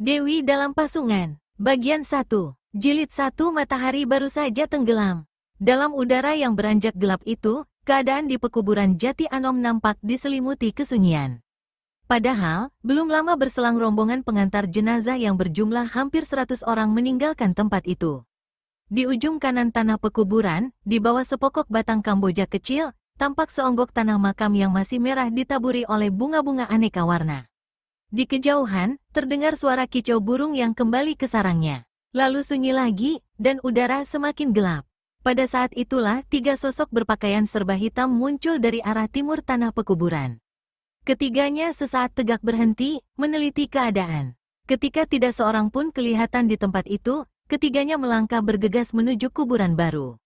Dewi dalam Pasungan. Bagian 1. Jilid 1. Matahari baru saja tenggelam. Dalam udara yang beranjak gelap itu, keadaan di pekuburan Jati Anom nampak diselimuti kesunyian. Padahal, belum lama berselang rombongan pengantar jenazah yang berjumlah hampir 100 orang meninggalkan tempat itu. Di ujung kanan tanah pekuburan, di bawah sepokok batang kamboja kecil, tampak seonggok tanah makam yang masih merah ditaburi oleh bunga-bunga aneka warna. Di kejauhan, terdengar suara kicau burung yang kembali ke sarangnya. Lalu sunyi lagi, dan udara semakin gelap. Pada saat itulah 3 sosok berpakaian serba hitam muncul dari arah timur tanah pekuburan. Ketiganya sesaat tegak berhenti, meneliti keadaan. Ketika tidak seorang pun kelihatan di tempat itu, ketiganya melangkah bergegas menuju kuburan baru.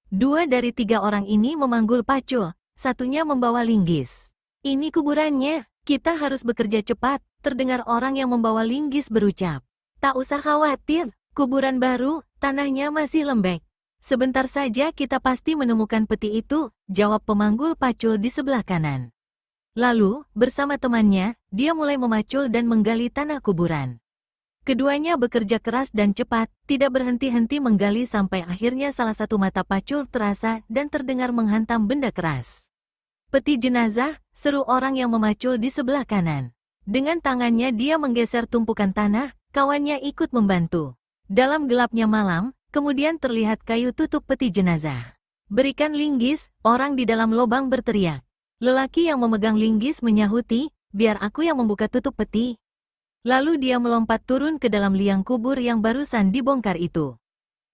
2 dari 3 orang ini memanggul Pacul, satunya membawa linggis. "Ini kuburannya, kita harus bekerja cepat," terdengar orang yang membawa linggis berucap. "Tak usah khawatir, kuburan baru, tanahnya masih lembek. Sebentar saja kita pasti menemukan peti itu," jawab pemanggul Pacul di sebelah kanan. Lalu, bersama temannya, dia mulai memacul dan menggali tanah kuburan. Keduanya bekerja keras dan cepat, tidak berhenti-henti menggali sampai akhirnya salah satu mata Pacul terasa dan terdengar menghantam benda keras. "Peti jenazah," seru orang yang memacul di sebelah kanan. Dengan tangannya dia menggeser tumpukan tanah, kawannya ikut membantu. Dalam gelapnya malam, kemudian terlihat kayu tutup peti jenazah. "Berikan linggis," orang di dalam lubang berteriak. Lelaki yang memegang linggis menyahuti, "Biar aku yang membuka tutup peti." Lalu dia melompat turun ke dalam liang kubur yang barusan dibongkar itu.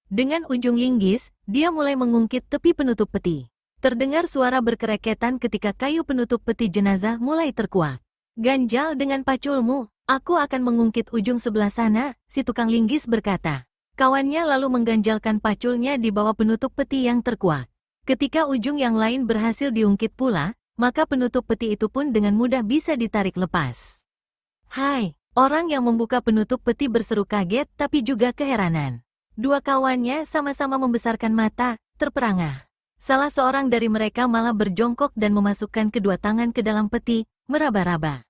Dengan ujung linggis, dia mulai mengungkit tepi penutup peti. Terdengar suara berkereketan ketika kayu penutup peti jenazah mulai terkuak. "Ganjal dengan paculmu, aku akan mengungkit ujung sebelah sana," si tukang linggis berkata. Kawannya lalu mengganjalkan paculnya di bawah penutup peti yang terkuak. Ketika ujung yang lain berhasil diungkit pula, maka penutup peti itu pun dengan mudah bisa ditarik lepas. "Hai!" Orang yang membuka penutup peti berseru kaget tapi juga keheranan. 2 kawannya sama-sama membesarkan mata, terperangah. Salah seorang dari mereka malah berjongkok dan memasukkan kedua tangan ke dalam peti, meraba-raba.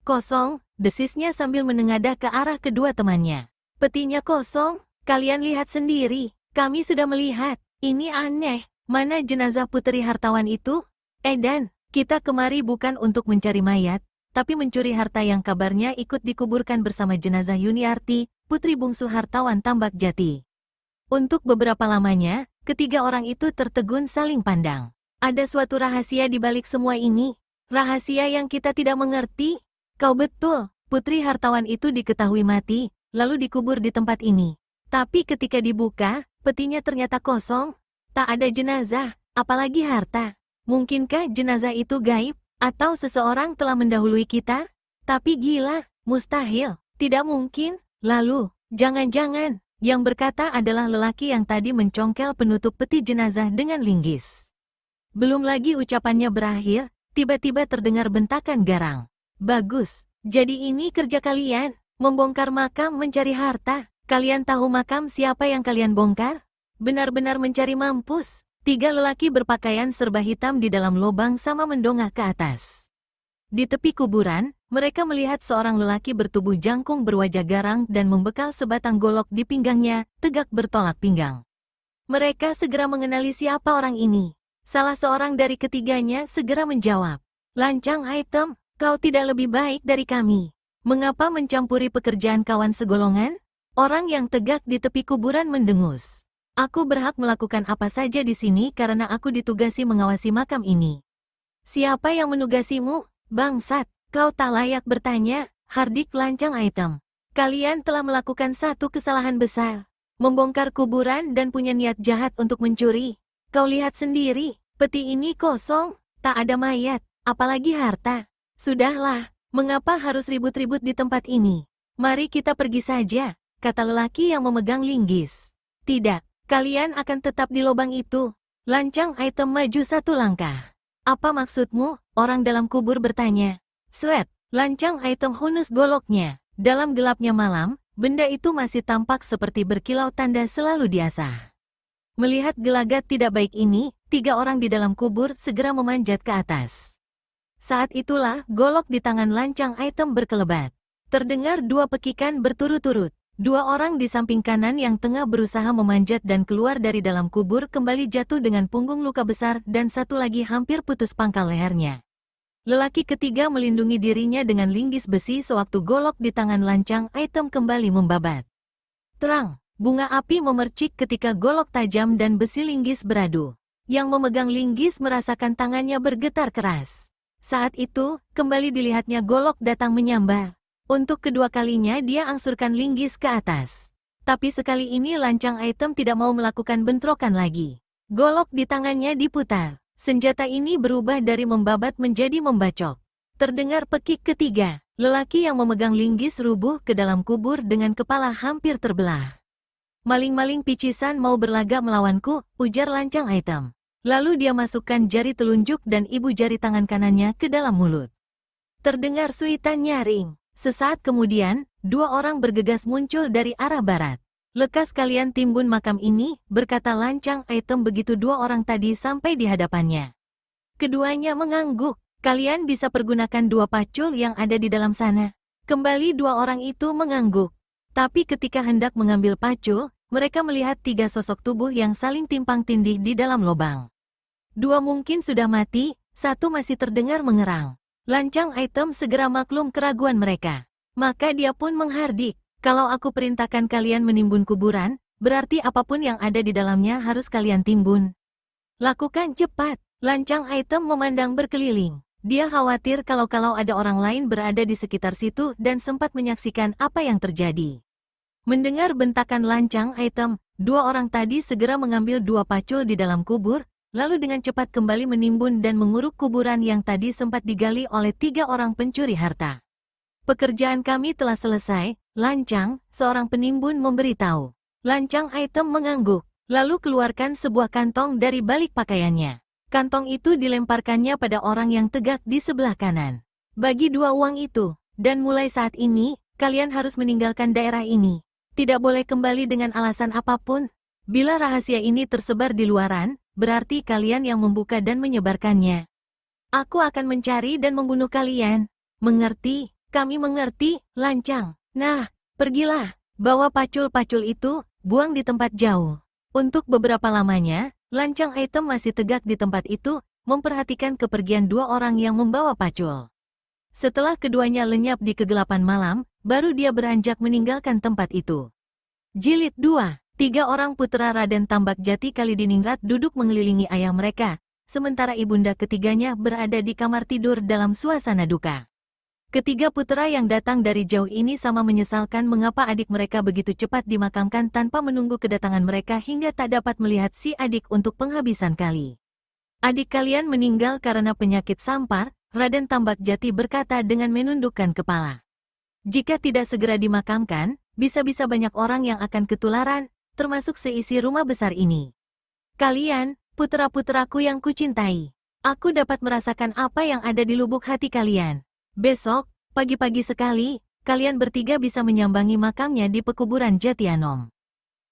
"Kosong," desisnya sambil menengadah ke arah kedua temannya. "Petinya kosong, kalian lihat sendiri, kami sudah melihat. Ini aneh, mana jenazah putri hartawan itu? Dan, kita kemari bukan untuk mencari mayat, tapi mencuri harta yang kabarnya ikut dikuburkan bersama jenazah Yuniarti, putri bungsu hartawan Tambak Jati." Untuk beberapa lamanya, ketiga orang itu tertegun saling pandang. "Ada suatu rahasia di balik semua ini, rahasia yang kita tidak mengerti." "Kau betul, putri hartawan itu diketahui mati, lalu dikubur di tempat ini. Tapi ketika dibuka, petinya ternyata kosong, tak ada jenazah, apalagi harta. Mungkinkah jenazah itu gaib? Atau seseorang telah mendahului kita? Tapi gila, mustahil, tidak mungkin." "Lalu, jangan-jangan," yang berkata adalah lelaki yang tadi mencongkel penutup peti jenazah dengan linggis. Belum lagi ucapannya berakhir, tiba-tiba terdengar bentakan garang. "Bagus, jadi ini kerja kalian, membongkar makam mencari harta. Kalian tahu makam siapa yang kalian bongkar? Benar-benar mencari mampus." 3 lelaki berpakaian serba hitam di dalam lubang sama mendongak ke atas. Di tepi kuburan, mereka melihat seorang lelaki bertubuh jangkung berwajah garang dan membekal sebatang golok di pinggangnya, tegak bertolak pinggang. Mereka segera mengenali siapa orang ini. Salah seorang dari ketiganya segera menjawab, "Lancang Item, kau tidak lebih baik dari kami. Mengapa mencampuri pekerjaan kawan segolongan?" Orang yang tegak di tepi kuburan mendengus. "Aku berhak melakukan apa saja di sini karena aku ditugasi mengawasi makam ini." "Siapa yang menugasimu? Bangsat, kau tak layak bertanya," hardik Lancang Item. "Kalian telah melakukan satu kesalahan besar. Membongkar kuburan dan punya niat jahat untuk mencuri. Kau lihat sendiri, peti ini kosong, tak ada mayat, apalagi harta. Sudahlah, mengapa harus ribut-ribut di tempat ini? Mari kita pergi saja," kata lelaki yang memegang linggis. "Tidak. Kalian akan tetap di lubang itu." Lancang Item maju 1 langkah. "Apa maksudmu?" orang dalam kubur bertanya. Sret, Lancang Item hunus goloknya. Dalam gelapnya malam, benda itu masih tampak seperti berkilau tanda selalu diasah. Melihat gelagat tidak baik ini, 3 orang di dalam kubur segera memanjat ke atas. Saat itulah golok di tangan Lancang Item berkelebat. Terdengar dua pekikan berturut-turut. Dua orang di samping kanan yang tengah berusaha memanjat dan keluar dari dalam kubur kembali jatuh dengan punggung luka besar dan satu lagi hampir putus pangkal lehernya. Lelaki ketiga melindungi dirinya dengan linggis besi sewaktu golok di tangan lancang item kembali membabat. Terang, bunga api memercik ketika golok tajam dan besi linggis beradu. Yang memegang linggis merasakan tangannya bergetar keras. Saat itu, kembali dilihatnya golok datang menyambar. Untuk kedua kalinya dia angsurkan linggis ke atas. Tapi sekali ini lancang item tidak mau melakukan bentrokan lagi. Golok di tangannya diputar. Senjata ini berubah dari membabat menjadi membacok. Terdengar pekik ketiga. Lelaki yang memegang linggis rubuh ke dalam kubur dengan kepala hampir terbelah. Maling-maling picisan mau berlagak melawanku, ujar lancang item. Lalu dia masukkan jari telunjuk dan ibu jari tangan kanannya ke dalam mulut. Terdengar suitan nyaring. Sesaat kemudian, dua orang bergegas muncul dari arah barat. Lekas kalian timbun makam ini, berkata lancang item begitu dua orang tadi sampai di hadapannya. Keduanya mengangguk. Kalian bisa pergunakan dua pacul yang ada di dalam sana. Kembali dua orang itu mengangguk. Tapi ketika hendak mengambil pacul, mereka melihat tiga sosok tubuh yang saling timpang tindih di dalam lubang. Dua mungkin sudah mati, satu masih terdengar mengerang. Lancang item segera maklum keraguan mereka. Maka dia pun menghardik, kalau aku perintahkan kalian menimbun kuburan, berarti apapun yang ada di dalamnya harus kalian timbun. Lakukan cepat, lancang item memandang berkeliling. Dia khawatir kalau ada orang lain berada di sekitar situ dan sempat menyaksikan apa yang terjadi. Mendengar bentakan lancang item, dua orang tadi segera mengambil dua pacul di dalam kubur, lalu dengan cepat kembali menimbun dan menguruk kuburan yang tadi sempat digali oleh tiga orang pencuri harta. Pekerjaan kami telah selesai, lancang, seorang penimbun memberitahu. Lancang item mengangguk, lalu keluarkan sebuah kantong dari balik pakaiannya. Kantong itu dilemparkannya pada orang yang tegak di sebelah kanan. Bagi dua uang itu, dan mulai saat ini, kalian harus meninggalkan daerah ini. Tidak boleh kembali dengan alasan apapun. Bila rahasia ini tersebar di luaran, berarti kalian yang membuka dan menyebarkannya. Aku akan mencari dan membunuh kalian. Mengerti? Kami mengerti, lancang. Nah, pergilah. Bawa pacul-pacul itu, buang di tempat jauh. Untuk beberapa lamanya, lancang item masih tegak di tempat itu, memperhatikan kepergian dua orang yang membawa pacul. Setelah keduanya lenyap di kegelapan malam, baru dia beranjak meninggalkan tempat itu. Jilid 2. Tiga orang putra Raden Tambak Jati Kalidiningrat duduk mengelilingi ayah mereka, sementara ibunda ketiganya berada di kamar tidur dalam suasana duka. Ketiga putra yang datang dari jauh ini sama menyesalkan mengapa adik mereka begitu cepat dimakamkan tanpa menunggu kedatangan mereka hingga tak dapat melihat si adik untuk penghabisan kali. Adik kalian meninggal karena penyakit sampar, Raden Tambak Jati berkata dengan menundukkan kepala. Jika tidak segera dimakamkan, bisa-bisa banyak orang yang akan ketularan, termasuk seisi rumah besar ini. Kalian, putra-putraku yang kucintai, aku dapat merasakan apa yang ada di lubuk hati kalian. Besok, pagi-pagi sekali, kalian bertiga bisa menyambangi makamnya di pekuburan Jatianom.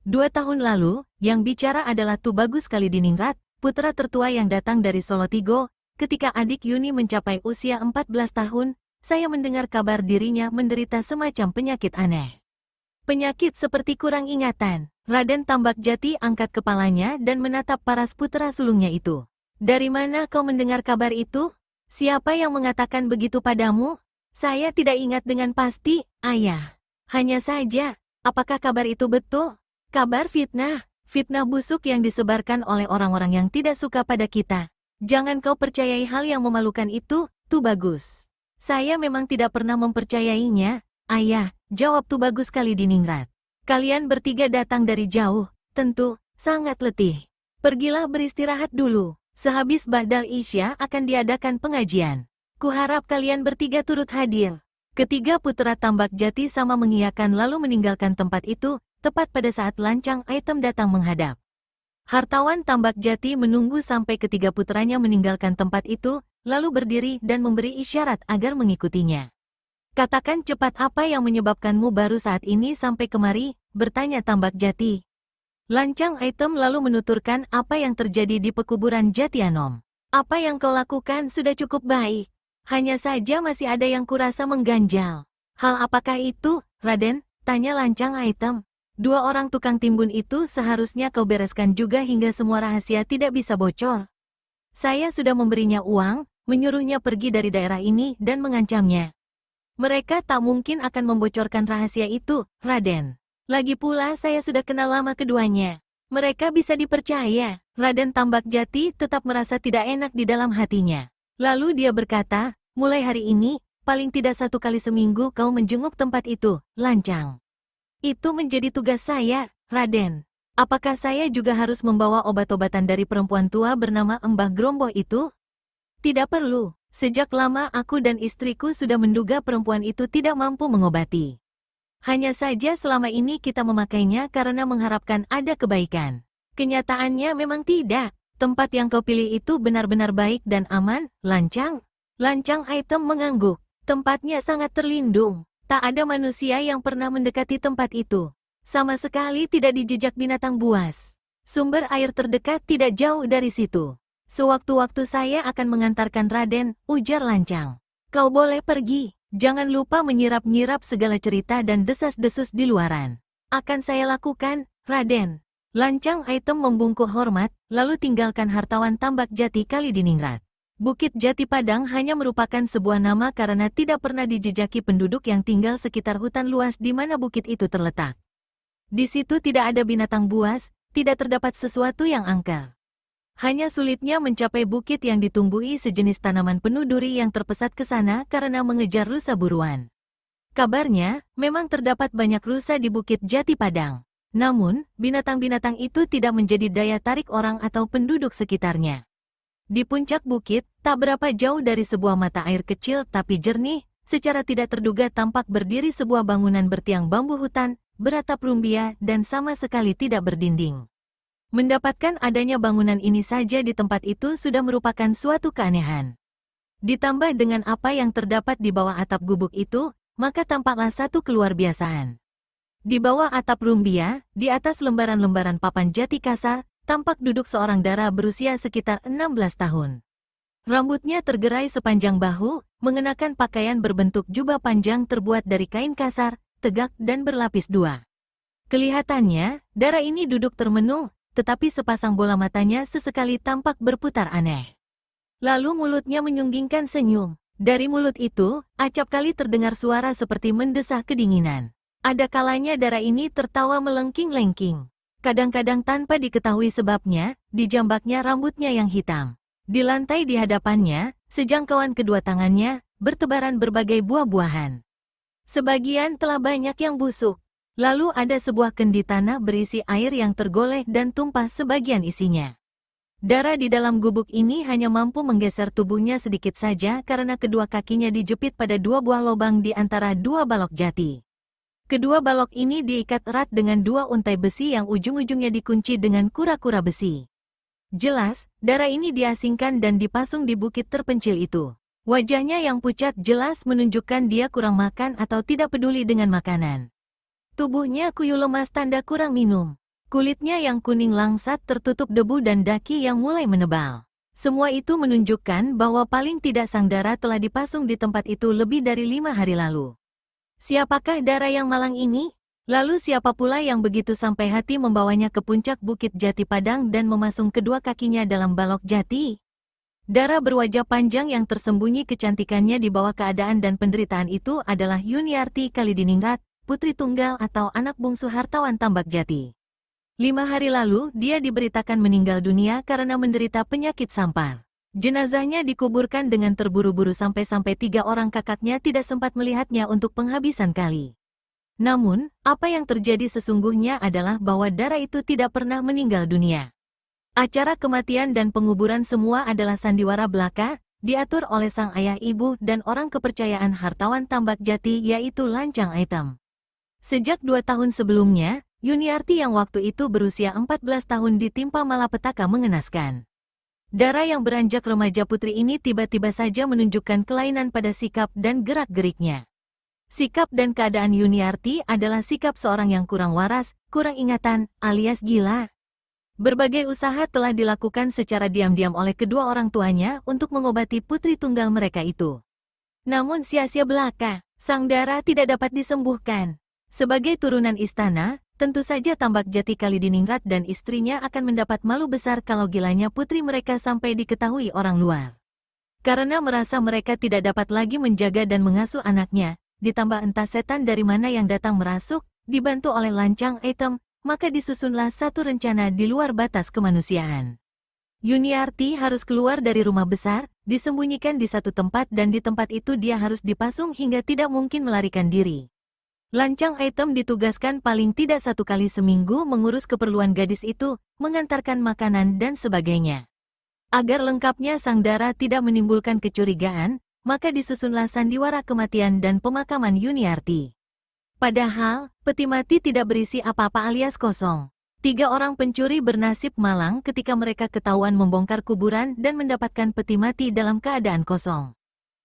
2 tahun lalu, yang bicara adalah Tubagus Kalidiningrat, putra tertua yang datang dari Solotigo. Ketika adik Yuni mencapai usia 14 tahun, saya mendengar kabar dirinya menderita semacam penyakit aneh. Penyakit seperti kurang ingatan. Raden Tambak Jati angkat kepalanya dan menatap paras putra sulungnya itu. Dari mana kau mendengar kabar itu? Siapa yang mengatakan begitu padamu? Saya tidak ingat dengan pasti, ayah. Hanya saja, apakah kabar itu betul? Kabar fitnah, fitnah busuk yang disebarkan oleh orang-orang yang tidak suka pada kita. Jangan kau percayai hal yang memalukan itu, Tubagus. Saya memang tidak pernah mempercayainya, ayah, jawab Tubagus Kalidiningrat. Kalian bertiga datang dari jauh, tentu, sangat letih. Pergilah beristirahat dulu, sehabis Ba'dal Isya akan diadakan pengajian. Kuharap kalian bertiga turut hadir. Ketiga putra Tambak Jati sama mengiyakan lalu meninggalkan tempat itu, tepat pada saat lancang item datang menghadap. Hartawan Tambak Jati menunggu sampai ketiga putranya meninggalkan tempat itu, lalu berdiri dan memberi isyarat agar mengikutinya. Katakan cepat apa yang menyebabkanmu baru saat ini sampai kemari, bertanya Tambak Jati. Lancang item lalu menuturkan apa yang terjadi di pekuburan Jatianom. Apa yang kau lakukan sudah cukup baik. Hanya saja masih ada yang kurasa mengganjal. Hal apakah itu, Raden? Tanya lancang item. Dua orang tukang timbun itu seharusnya kau bereskan juga hingga semua rahasia tidak bisa bocor. Saya sudah memberinya uang, menyuruhnya pergi dari daerah ini dan mengancamnya. Mereka tak mungkin akan membocorkan rahasia itu, Raden. Lagi pula saya sudah kenal lama keduanya. Mereka bisa dipercaya. Raden Tambak Jati tetap merasa tidak enak di dalam hatinya. Lalu dia berkata, mulai hari ini, paling tidak 1 kali seminggu kau menjenguk tempat itu, lancang. Itu menjadi tugas saya, Raden. Apakah saya juga harus membawa obat-obatan dari perempuan tua bernama Mbah Gromboh itu? Tidak perlu. Sejak lama aku dan istriku sudah menduga perempuan itu tidak mampu mengobati. Hanya saja selama ini kita memakainya karena mengharapkan ada kebaikan. Kenyataannya memang tidak. Tempat yang kau pilih itu benar-benar baik dan aman, lancang. Lancang item mengangguk. Tempatnya sangat terlindung. Tak ada manusia yang pernah mendekati tempat itu. Sama sekali tidak dijejak binatang buas. Sumber air terdekat tidak jauh dari situ. Sewaktu-waktu saya akan mengantarkan Raden, ujar lancang. Kau boleh pergi. Jangan lupa menyirap-nyirap segala cerita dan desas-desus di luaran. Akan saya lakukan, Raden. Lancang item membungkuk hormat, lalu tinggalkan hartawan Tambak Jati Kalidiningrat. Bukit Jati Padang hanya merupakan sebuah nama karena tidak pernah dijejaki penduduk yang tinggal sekitar hutan luas di mana bukit itu terletak. Di situ tidak ada binatang buas, tidak terdapat sesuatu yang angker. Hanya sulitnya mencapai bukit yang ditumbuhi sejenis tanaman penuh duri yang terpesat ke sana karena mengejar rusa buruan. Kabarnya, memang terdapat banyak rusa di Bukit Jati Padang. Namun, binatang-binatang itu tidak menjadi daya tarik orang atau penduduk sekitarnya. Di puncak bukit, tak berapa jauh dari sebuah mata air kecil tapi jernih, secara tidak terduga tampak berdiri sebuah bangunan bertiang bambu hutan, beratap rumbia, dan sama sekali tidak berdinding. Mendapatkan adanya bangunan ini saja di tempat itu sudah merupakan suatu keanehan. Ditambah dengan apa yang terdapat di bawah atap gubuk itu, maka tampaklah satu keluarbiasaan. Di bawah atap rumbia, di atas lembaran-lembaran papan jati kasar, tampak duduk seorang dara berusia sekitar 16 tahun. Rambutnya tergerai sepanjang bahu, mengenakan pakaian berbentuk jubah panjang terbuat dari kain kasar, tegak dan berlapis dua. Kelihatannya, dara ini duduk termenung, tetapi sepasang bola matanya sesekali tampak berputar aneh. Lalu mulutnya menyunggingkan senyum. Dari mulut itu, acap kali terdengar suara seperti mendesah kedinginan. Ada kalanya dara ini tertawa melengking-lengking. Kadang-kadang tanpa diketahui sebabnya, dijambaknya rambutnya yang hitam. Di lantai di hadapannya, sejangkauan kedua tangannya, bertebaran berbagai buah-buahan. Sebagian telah banyak yang busuk. Lalu ada sebuah kendi tanah berisi air yang tergoleh dan tumpah sebagian isinya. Dara di dalam gubuk ini hanya mampu menggeser tubuhnya sedikit saja karena kedua kakinya dijepit pada 2 buah lubang di antara 2 balok jati. Kedua balok ini diikat erat dengan 2 untai besi yang ujung-ujungnya dikunci dengan kura-kura besi. Jelas, dara ini diasingkan dan dipasung di bukit terpencil itu. Wajahnya yang pucat jelas menunjukkan dia kurang makan atau tidak peduli dengan makanan. Tubuhnya kuyu lemas tanda kurang minum. Kulitnya yang kuning langsat tertutup debu dan daki yang mulai menebal. Semua itu menunjukkan bahwa paling tidak sang dara telah dipasung di tempat itu lebih dari 5 hari lalu. Siapakah dara yang malang ini? Lalu siapa pula yang begitu sampai hati membawanya ke puncak Bukit Jati Padang dan memasung kedua kakinya dalam balok jati? Dara berwajah panjang yang tersembunyi kecantikannya di bawah keadaan dan penderitaan itu adalah Yuniarti Kalidiningrat, putri tunggal atau anak bungsu hartawan Tambak Jati. 5 hari lalu, dia diberitakan meninggal dunia karena menderita penyakit sampar. Jenazahnya dikuburkan dengan terburu-buru sampai-sampai 3 orang kakaknya tidak sempat melihatnya untuk penghabisan kali. Namun, apa yang terjadi sesungguhnya adalah bahwa dara itu tidak pernah meninggal dunia. Acara kematian dan penguburan semua adalah sandiwara belaka, diatur oleh sang ayah ibu dan orang kepercayaan hartawan Tambak Jati yaitu Lancang Item. Sejak 2 tahun sebelumnya, Yuniarti yang waktu itu berusia 14 tahun ditimpa malapetaka mengenaskan. Dara yang beranjak remaja putri ini tiba-tiba saja menunjukkan kelainan pada sikap dan gerak-geriknya. Sikap dan keadaan Yuniarti adalah sikap seorang yang kurang waras, kurang ingatan, alias gila. Berbagai usaha telah dilakukan secara diam-diam oleh kedua orang tuanya untuk mengobati putri tunggal mereka itu. Namun sia-sia belaka. Sang Dara tidak dapat disembuhkan. Sebagai turunan istana, tentu saja Tambak Jati Kalidiningrat dan istrinya akan mendapat malu besar kalau gilanya putri mereka sampai diketahui orang luar. Karena merasa mereka tidak dapat lagi menjaga dan mengasuh anaknya, ditambah entah setan dari mana yang datang merasuk, dibantu oleh lancang item, maka disusunlah satu rencana di luar batas kemanusiaan. Yuniarti harus keluar dari rumah besar, disembunyikan di satu tempat dan di tempat itu dia harus dipasung hingga tidak mungkin melarikan diri. Lancang item ditugaskan paling tidak 1 kali seminggu mengurus keperluan gadis itu, mengantarkan makanan dan sebagainya. Agar lengkapnya Sang Dara tidak menimbulkan kecurigaan, maka disusunlah sandiwara kematian dan pemakaman Yuniarti. Padahal, peti mati tidak berisi apa-apa alias kosong. 3 orang pencuri bernasib malang ketika mereka ketahuan membongkar kuburan dan mendapatkan peti mati dalam keadaan kosong.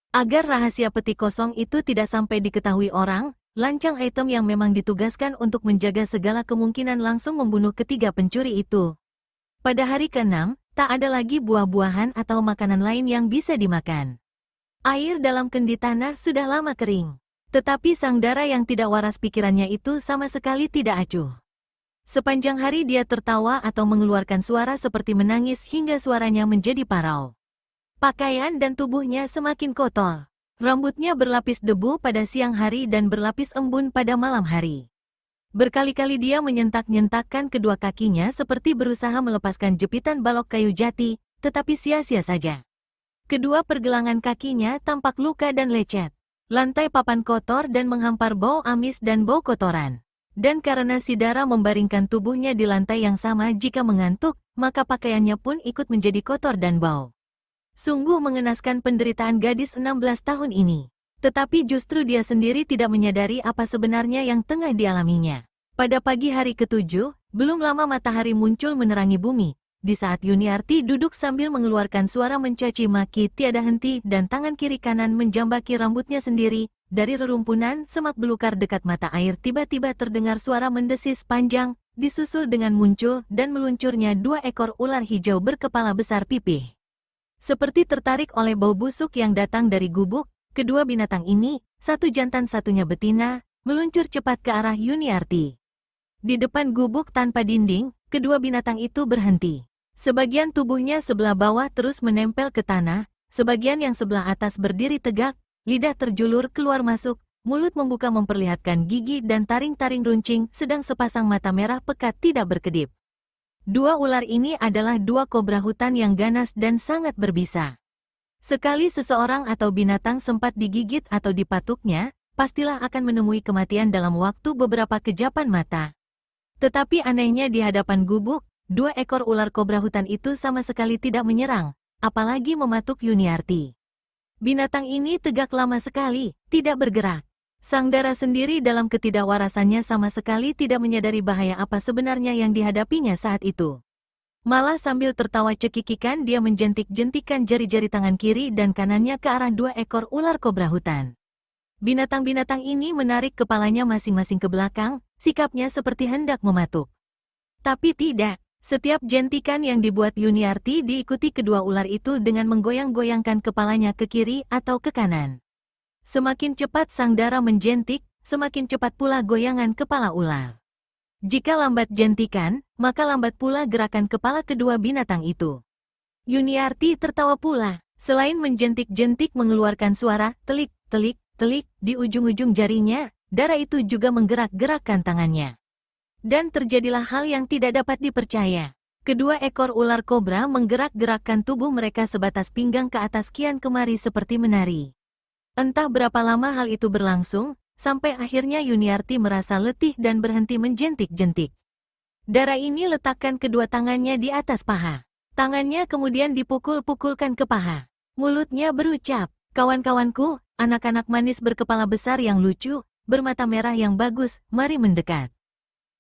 Agar rahasia peti kosong itu tidak sampai diketahui orang, lancang item yang memang ditugaskan untuk menjaga segala kemungkinan langsung membunuh ketiga pencuri itu. Pada hari ke-6, tak ada lagi buah-buahan atau makanan lain yang bisa dimakan. Air dalam kendi tanah sudah lama kering. Tetapi Sang Dara yang tidak waras pikirannya itu sama sekali tidak acuh. Sepanjang hari dia tertawa atau mengeluarkan suara seperti menangis hingga suaranya menjadi parau. Pakaian dan tubuhnya semakin kotor. Rambutnya berlapis debu pada siang hari dan berlapis embun pada malam hari. Berkali-kali dia menyentak-nyentakkan kedua kakinya seperti berusaha melepaskan jepitan balok kayu jati, tetapi sia-sia saja. Kedua pergelangan kakinya tampak luka dan lecet. Lantai papan kotor dan menghampar bau amis dan bau kotoran. Dan karena si Dara membaringkan tubuhnya di lantai yang sama jika mengantuk, maka pakaiannya pun ikut menjadi kotor dan bau. Sungguh mengenaskan penderitaan gadis 16 tahun ini. Tetapi justru dia sendiri tidak menyadari apa sebenarnya yang tengah dialaminya. Pada pagi hari ke-7, belum lama matahari muncul menerangi bumi. Di saat Yuniarti duduk sambil mengeluarkan suara mencaci maki tiada henti dan tangan kiri kanan menjambaki rambutnya sendiri, dari rerumpunan semak belukar dekat mata air tiba-tiba terdengar suara mendesis panjang, disusul dengan muncul dan meluncurnya 2 ekor ular hijau berkepala besar pipih. Seperti tertarik oleh bau busuk yang datang dari gubuk, kedua binatang ini, satu jantan satunya betina, meluncur cepat ke arah Yuniarti. Di depan gubuk tanpa dinding, kedua binatang itu berhenti. Sebagian tubuhnya sebelah bawah terus menempel ke tanah, sebagian yang sebelah atas berdiri tegak, lidah terjulur keluar masuk, mulut membuka memperlihatkan gigi dan taring-taring runcing, sedang sepasang mata merah pekat tidak berkedip. 2 ular ini adalah 2 kobra hutan yang ganas dan sangat berbisa. Sekali seseorang atau binatang sempat digigit atau dipatuknya, pastilah akan menemui kematian dalam waktu beberapa kejapan mata. Tetapi anehnya di hadapan gubuk, 2 ekor ular kobra hutan itu sama sekali tidak menyerang, apalagi mematuk Yuniarti. Binatang ini tegak lama sekali, tidak bergerak. Sang Dara sendiri dalam ketidakwarasannya sama sekali tidak menyadari bahaya apa sebenarnya yang dihadapinya saat itu. Malah sambil tertawa cekikikan dia menjentik-jentikkan jari-jari tangan kiri dan kanannya ke arah 2 ekor ular kobra hutan. Binatang-binatang ini menarik kepalanya masing-masing ke belakang, sikapnya seperti hendak mematuk. Tapi tidak. Setiap jentikan yang dibuat Yuniarti diikuti kedua ular itu dengan menggoyang-goyangkan kepalanya ke kiri atau ke kanan. Semakin cepat Sang Dara menjentik, semakin cepat pula goyangan kepala ular. Jika lambat jentikan, maka lambat pula gerakan kepala kedua binatang itu. Yuniarti tertawa pula, selain menjentik-jentik mengeluarkan suara telik, telik, telik di ujung-ujung jarinya, Dara itu juga menggerak-gerakkan tangannya. Dan terjadilah hal yang tidak dapat dipercaya. Kedua ekor ular kobra menggerak-gerakkan tubuh mereka sebatas pinggang ke atas kian kemari seperti menari. Entah berapa lama hal itu berlangsung, sampai akhirnya Yuniarti merasa letih dan berhenti menjentik-jentik. Dara ini letakkan kedua tangannya di atas paha. Tangannya kemudian dipukul-pukulkan ke paha. Mulutnya berucap, "Kawan-kawanku, anak-anak manis berkepala besar yang lucu, bermata merah yang bagus, mari mendekat.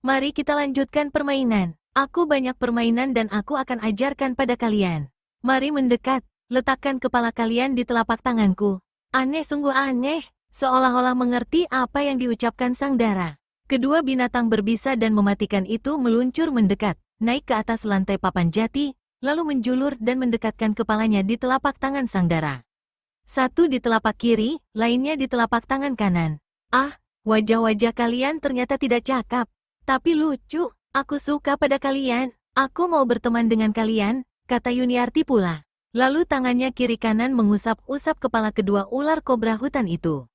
Mari kita lanjutkan permainan. Aku banyak permainan dan aku akan ajarkan pada kalian. Mari mendekat, letakkan kepala kalian di telapak tanganku." Aneh, sungguh aneh, seolah-olah mengerti apa yang diucapkan Sang Dara. Kedua binatang berbisa dan mematikan itu meluncur mendekat, naik ke atas lantai papan jati, lalu menjulur dan mendekatkan kepalanya di telapak tangan Sang Dara. Satu di telapak kiri, lainnya di telapak tangan kanan. Ah, wajah-wajah kalian ternyata tidak cakap. Tapi lucu, aku suka pada kalian. Aku mau berteman dengan kalian, kata Yuniarti pula. Lalu tangannya kiri kanan mengusap-usap kepala kedua ular kobra hutan itu.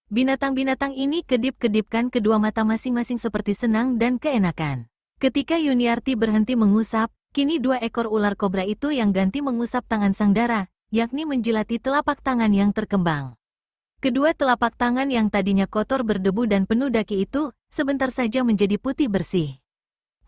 Binatang-binatang ini kedip-kedipkan kedua mata masing-masing seperti senang dan keenakan. Ketika Yuniarti berhenti mengusap, kini dua ekor ular kobra itu yang ganti mengusap tangan sang dara, yakni menjilati telapak tangan yang terkembang. Kedua telapak tangan yang tadinya kotor berdebu dan penuh daki itu, sebentar saja menjadi putih bersih.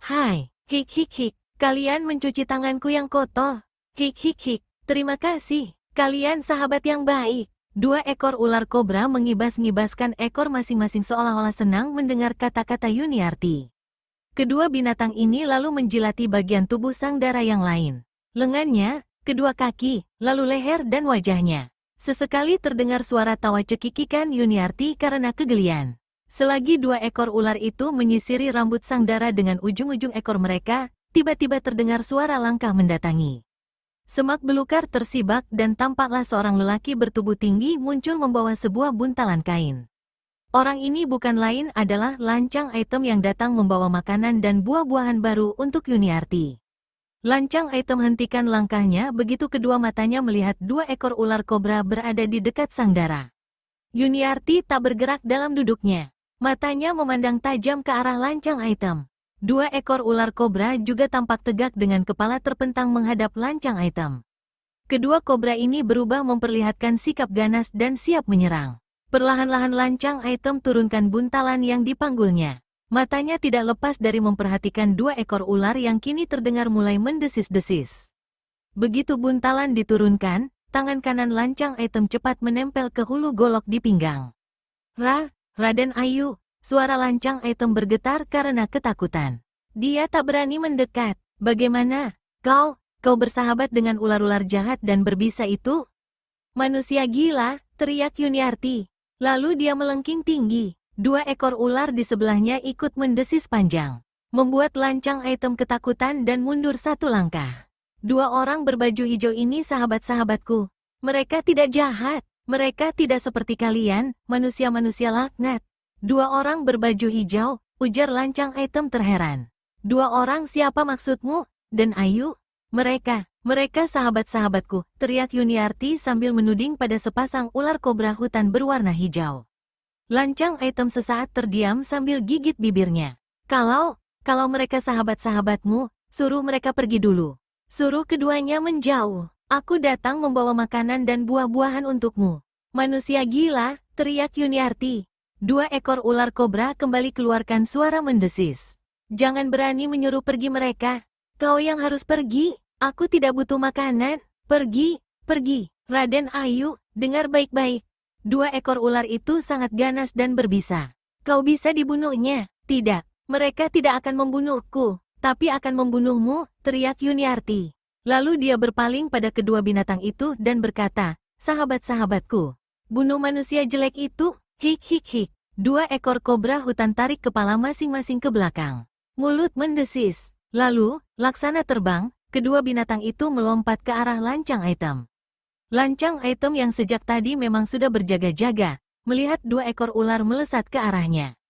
Hai, hik, kalian mencuci tanganku yang kotor. Hik, terima kasih, kalian sahabat yang baik. Dua ekor ular kobra mengibas-ngibaskan ekor masing-masing seolah-olah senang mendengar kata-kata Yuniarti. Kedua binatang ini lalu menjilati bagian tubuh sang dara yang lain. Lengannya, kedua kaki, lalu leher dan wajahnya. Sesekali terdengar suara tawa cekikikan Yuniarti karena kegelian. Selagi dua ekor ular itu menyisiri rambut sang dara dengan ujung-ujung ekor mereka, tiba-tiba terdengar suara langkah mendatangi. Semak belukar tersibak dan tampaklah seorang lelaki bertubuh tinggi muncul membawa sebuah buntalan kain. Orang ini bukan lain adalah Lancang Item yang datang membawa makanan dan buah-buahan baru untuk Yuniarti. Lancang Item hentikan langkahnya begitu kedua matanya melihat dua ekor ular kobra berada di dekat sang dara. Yuniarti tak bergerak dalam duduknya. Matanya memandang tajam ke arah Lancang Item. Dua ekor ular kobra juga tampak tegak dengan kepala terpentang menghadap Lancang Item. Kedua kobra ini berubah memperlihatkan sikap ganas dan siap menyerang. Perlahan-lahan Lancang Item turunkan buntalan yang dipanggulnya. Matanya tidak lepas dari memperhatikan dua ekor ular yang kini terdengar mulai mendesis-desis. Begitu buntalan diturunkan, tangan kanan Lancang Item cepat menempel ke hulu golok di pinggang. Raden Ayu. Suara Lancang Item bergetar karena ketakutan. Dia tak berani mendekat. Bagaimana? Kau bersahabat dengan ular-ular jahat dan berbisa itu? Manusia gila, teriak Yuniarti. Lalu dia melengking tinggi. Dua ekor ular di sebelahnya ikut mendesis panjang. Membuat Lancang Item ketakutan dan mundur satu langkah. Dua orang berbaju hijau ini sahabat-sahabatku. Mereka tidak jahat. Mereka tidak seperti kalian, manusia-manusia laknat. Dua orang berbaju hijau, ujar Lancang Item terheran. Dua orang siapa maksudmu? Dan Ayu? Mereka sahabat-sahabatku, teriak Yuniarti sambil menuding pada sepasang ular kobra hutan berwarna hijau. Lancang Item sesaat terdiam sambil gigit bibirnya. Kalau mereka sahabat-sahabatmu, suruh mereka pergi dulu. Suruh keduanya menjauh. Aku datang membawa makanan dan buah-buahan untukmu. Manusia gila, teriak Yuniarti. Dua ekor ular kobra kembali keluarkan suara mendesis. Jangan berani menyuruh pergi mereka. Kau yang harus pergi. Aku tidak butuh makanan. Pergi. Raden Ayu, dengar baik-baik. Dua ekor ular itu sangat ganas dan berbisa. Kau bisa dibunuhnya. Tidak, mereka tidak akan membunuhku, tapi akan membunuhmu, teriak Yuniarti. Lalu dia berpaling pada kedua binatang itu dan berkata, sahabat-sahabatku, bunuh manusia jelek itu. Hik. Dua ekor kobra hutan tarik kepala masing-masing ke belakang. Mulut mendesis. Lalu, laksana terbang, kedua binatang itu melompat ke arah Lancang Item. Lancang Item yang sejak tadi memang sudah berjaga-jaga, melihat dua ekor ular melesat ke arahnya.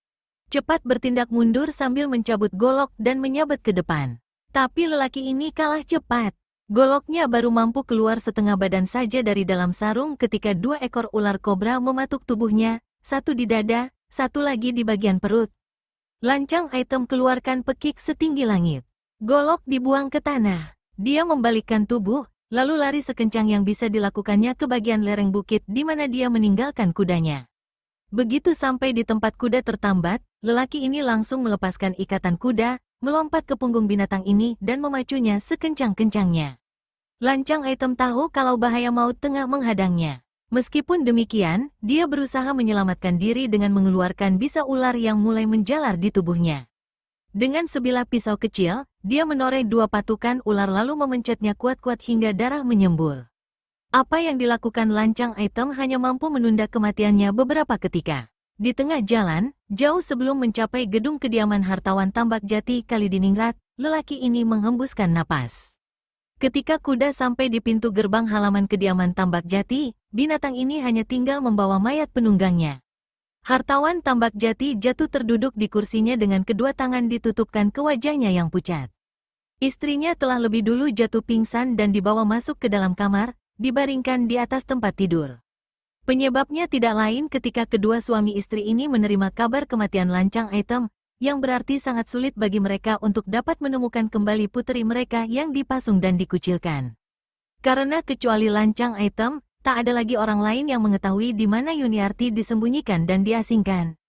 Cepat bertindak mundur sambil mencabut golok dan menyabet ke depan. Tapi lelaki ini kalah cepat. Goloknya baru mampu keluar setengah badan saja dari dalam sarung ketika dua ekor ular kobra mematuk tubuhnya, satu di dada, satu lagi di bagian perut. Lancang Item keluarkan pekik setinggi langit. Golok dibuang ke tanah. Dia membalikkan tubuh, lalu lari sekencang yang bisa dilakukannya ke bagian lereng bukit di mana dia meninggalkan kudanya. Begitu sampai di tempat kuda tertambat, lelaki ini langsung melepaskan ikatan kuda, melompat ke punggung binatang ini dan memacunya sekencang-kencangnya. Lancang Item tahu kalau bahaya maut tengah menghadangnya. Meskipun demikian, dia berusaha menyelamatkan diri dengan mengeluarkan bisa ular yang mulai menjalar di tubuhnya. Dengan sebilah pisau kecil, dia menoreh dua patukan ular lalu memencetnya kuat-kuat hingga darah menyembur. Apa yang dilakukan Lancang Item hanya mampu menunda kematiannya beberapa ketika. Di tengah jalan, jauh sebelum mencapai gedung kediaman hartawan Tambak Jati Kalidiningrat, lelaki ini menghembuskan napas. Ketika kuda sampai di pintu gerbang halaman kediaman Tambak Jati, binatang ini hanya tinggal membawa mayat penunggangnya. Hartawan Tambak Jati jatuh terduduk di kursinya dengan kedua tangan ditutupkan ke wajahnya yang pucat. Istrinya telah lebih dulu jatuh pingsan dan dibawa masuk ke dalam kamar, dibaringkan di atas tempat tidur. Penyebabnya tidak lain ketika kedua suami istri ini menerima kabar kematian Lancang Item, yang berarti sangat sulit bagi mereka untuk dapat menemukan kembali puteri mereka yang dipasung dan dikucilkan. Karena kecuali Lancang Item, tak ada lagi orang lain yang mengetahui di mana Yuniarti disembunyikan dan diasingkan.